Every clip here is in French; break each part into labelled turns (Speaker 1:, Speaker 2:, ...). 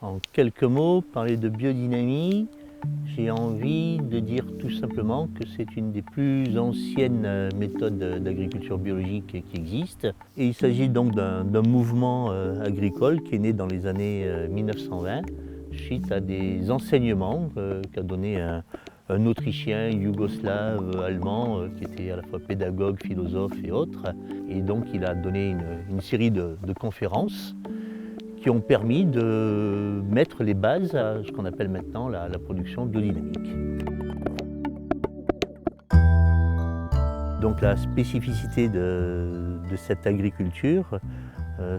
Speaker 1: En quelques mots, parler de biodynamie, j'ai envie de dire tout simplement que c'est une des plus anciennes méthodes d'agriculture biologique qui existent. Et il s'agit donc d'un mouvement agricole qui est né dans les années 1920 suite à des enseignements qu'a donné un Autrichien, yougoslave, allemand, qui était à la fois pédagogue, philosophe et autres. Et donc il a donné une série de conférences qui ont permis de mettre les bases à ce qu'on appelle maintenant la production biodynamique. Donc la spécificité de cette agriculture,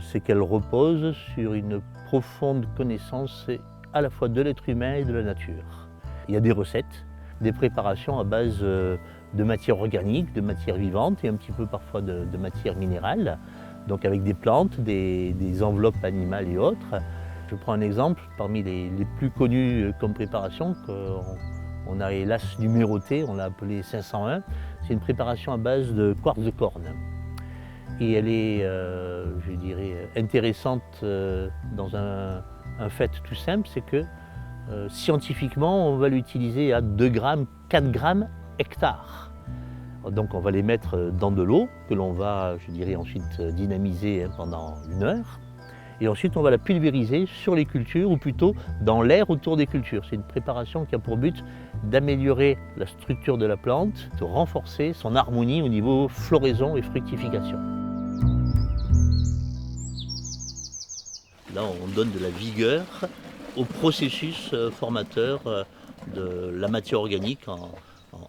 Speaker 1: c'est qu'elle repose sur une profonde connaissance à la fois de l'être humain et de la nature. Il y a des recettes, des préparations à base de matières organiques, de matières vivantes et un petit peu parfois de matières minérales. Donc avec des plantes, des enveloppes animales et autres. Je prends un exemple, parmi les plus connus comme préparation, qu'on a hélas numéroté, on l'a appelé 501. C'est une préparation à base de quartz de corne. Et elle est, je dirais, intéressante dans un fait tout simple, c'est que scientifiquement, on va l'utiliser à 2 grammes, 4 grammes hectare. Donc on va les mettre dans de l'eau que l'on va, je dirais, ensuite dynamiser pendant 1 heure. Et ensuite on va la pulvériser sur les cultures ou plutôt dans l'air autour des cultures. C'est une préparation qui a pour but d'améliorer la structure de la plante, de renforcer son harmonie au niveau floraison et fructification. Là on donne de la vigueur au processus formateur de la matière organique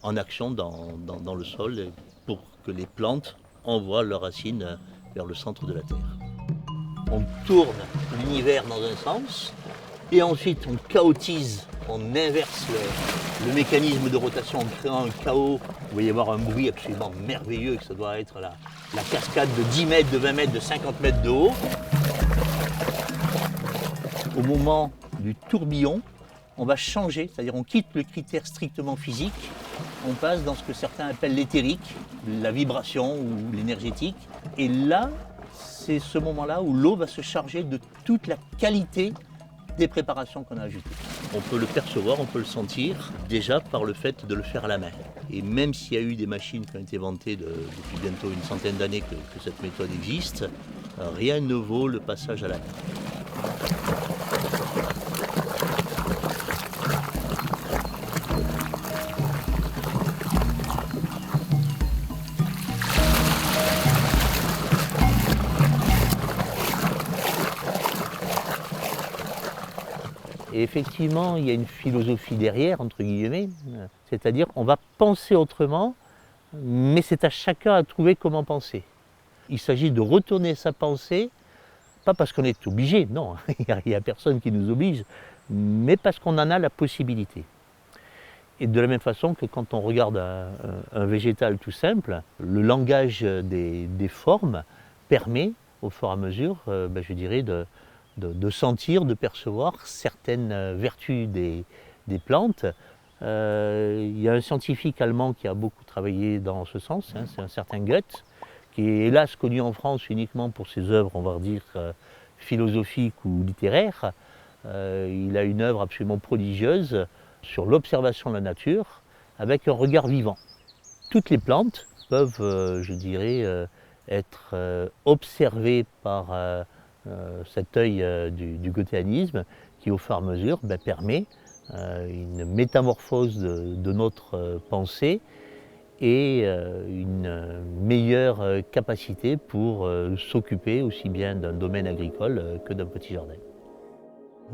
Speaker 1: en action dans le sol pour que les plantes envoient leurs racines vers le centre de la terre. On tourne l'univers dans un sens et ensuite on chaotise, on inverse le mécanisme de rotation en créant un chaos. Vous voyez avoir un bruit absolument merveilleux, que ça doit être la cascade de 10 mètres, de 20 mètres, de 50 mètres de haut. Au moment du tourbillon, on va changer, c'est-à-dire on quitte le critère strictement physique, on passe dans ce que certains appellent l'éthérique, la vibration ou l'énergétique. Et là, c'est ce moment-là où l'eau va se charger de toute la qualité des préparations qu'on a ajoutées. On peut le percevoir, on peut le sentir déjà par le fait de le faire à la main. Et même s'il y a eu des machines qui ont été inventées depuis bientôt une centaine d'années que cette méthode existe, rien ne vaut le passage à la main. Et effectivement, il y a une philosophie derrière, entre guillemets, c'est-à-dire qu'on va penser autrement, mais c'est à chacun à trouver comment penser. Il s'agit de retourner sa pensée, pas parce qu'on est obligé, non, il n'y a personne qui nous oblige, mais parce qu'on en a la possibilité. Et de la même façon que quand on regarde un végétal tout simple, le langage des formes permet, au fur et à mesure, je dirais, de sentir, de percevoir certaines vertus des plantes. Il y a un scientifique allemand qui a beaucoup travaillé dans ce sens, c'est un certain Goethe, qui est hélas connu en France uniquement pour ses œuvres, on va dire, philosophiques ou littéraires. Il a une œuvre absolument prodigieuse sur l'observation de la nature avec un regard vivant. Toutes les plantes peuvent, je dirais, être observées par cet œil du goéthéanisme qui au fur et à mesure permet une métamorphose de notre pensée et une meilleure capacité pour s'occuper aussi bien d'un domaine agricole que d'un petit jardin.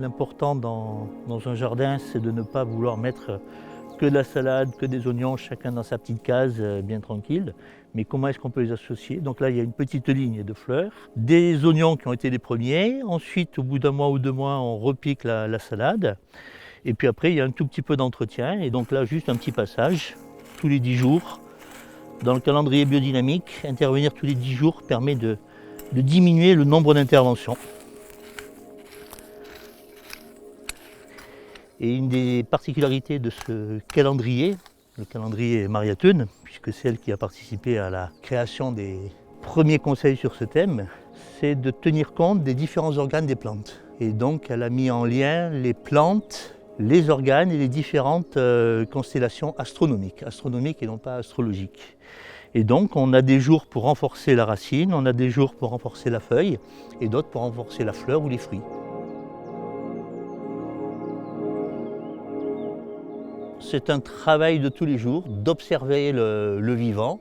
Speaker 1: L'important dans un jardin, c'est de ne pas vouloir mettre que de la salade, que des oignons, chacun dans sa petite case, bien tranquille. Mais comment est-ce qu'on peut les associer? Donc là, il y a une petite ligne de fleurs, des oignons qui ont été les premiers. Ensuite, au bout d'1 mois ou 2 mois, on repique la salade. Et puis après, il y a un tout petit peu d'entretien. Et donc là, juste un petit passage, tous les 10 jours. Dans le calendrier biodynamique, intervenir tous les 10 jours permet de diminuer le nombre d'interventions. Et une des particularités de ce calendrier, le calendrier Maria Thun, puisque c'est elle qui a participé à la création des premiers conseils sur ce thème, c'est de tenir compte des différents organes des plantes. Et donc elle a mis en lien les plantes, les organes et les différentes constellations astronomiques et non pas astrologiques. Et donc on a des jours pour renforcer la racine, on a des jours pour renforcer la feuille et d'autres pour renforcer la fleur ou les fruits. C'est un travail de tous les jours d'observer le vivant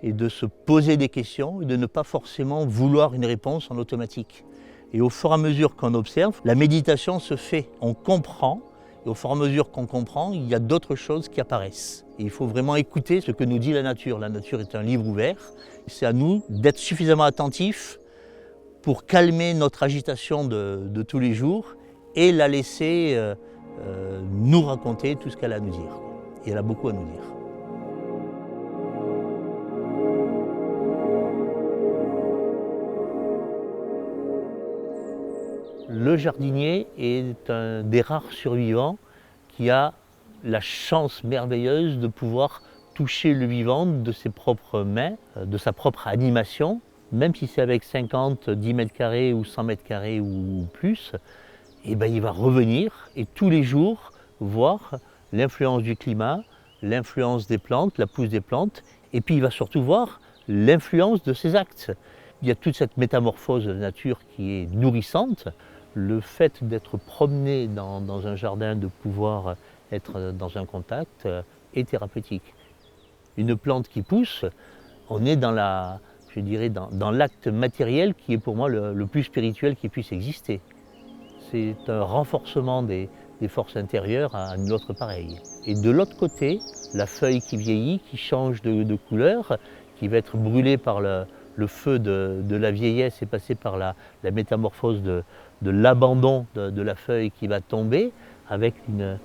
Speaker 1: et de se poser des questions et de ne pas forcément vouloir une réponse en automatique. Et au fur et à mesure qu'on observe, la méditation se fait, on comprend, et au fur et à mesure qu'on comprend, il y a d'autres choses qui apparaissent. Et il faut vraiment écouter ce que nous dit la nature. La nature est un livre ouvert, c'est à nous d'être suffisamment attentifs pour calmer notre agitation de tous les jours et la laisser nous raconter tout ce qu'elle a à nous dire. Et elle a beaucoup à nous dire. Le jardinier est un des rares survivants qui a la chance merveilleuse de pouvoir toucher le vivant de ses propres mains, de sa propre animation, même si c'est avec 50, 10 mètres carrés ou 100 mètres carrés ou plus, et ben il va revenir et tous les jours voir l'influence du climat, l'influence des plantes, la pousse des plantes, et puis il va surtout voir l'influence de ses actes. Il y a toute cette métamorphose de la nature qui est nourrissante. Le fait d'être promené dans un jardin, de pouvoir être dans un contact est thérapeutique. Une plante qui pousse, on est dans l'acte matériel qui est pour moi le plus spirituel qui puisse exister. C'est un renforcement des forces intérieures à une autre pareille. Et de l'autre côté, la feuille qui vieillit, qui change de couleur, qui va être brûlée par le feu de la vieillesse et passer par la métamorphose de l'abandon de la feuille qui va tomber, avec une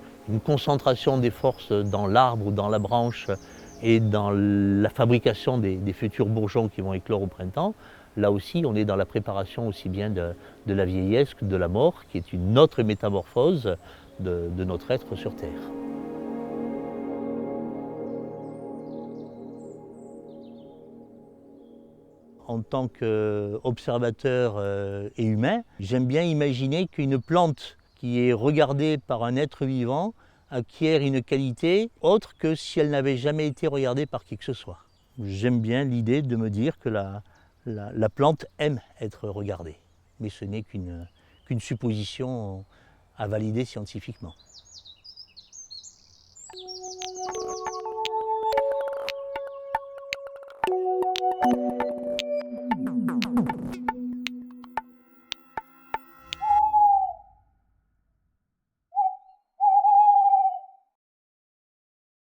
Speaker 1: concentration des forces dans l'arbre ou dans la branche et dans la fabrication des futurs bourgeons qui vont éclore au printemps. Là aussi, on est dans la préparation aussi bien de la vieillesse que de la mort, qui est une autre métamorphose de notre être sur Terre. En tant qu'observateur et humain, j'aime bien imaginer qu'une plante qui est regardée par un être vivant acquiert une qualité autre que si elle n'avait jamais été regardée par qui que ce soit. J'aime bien l'idée de me dire que la plante aime être regardée, mais ce n'est qu'une supposition à valider scientifiquement.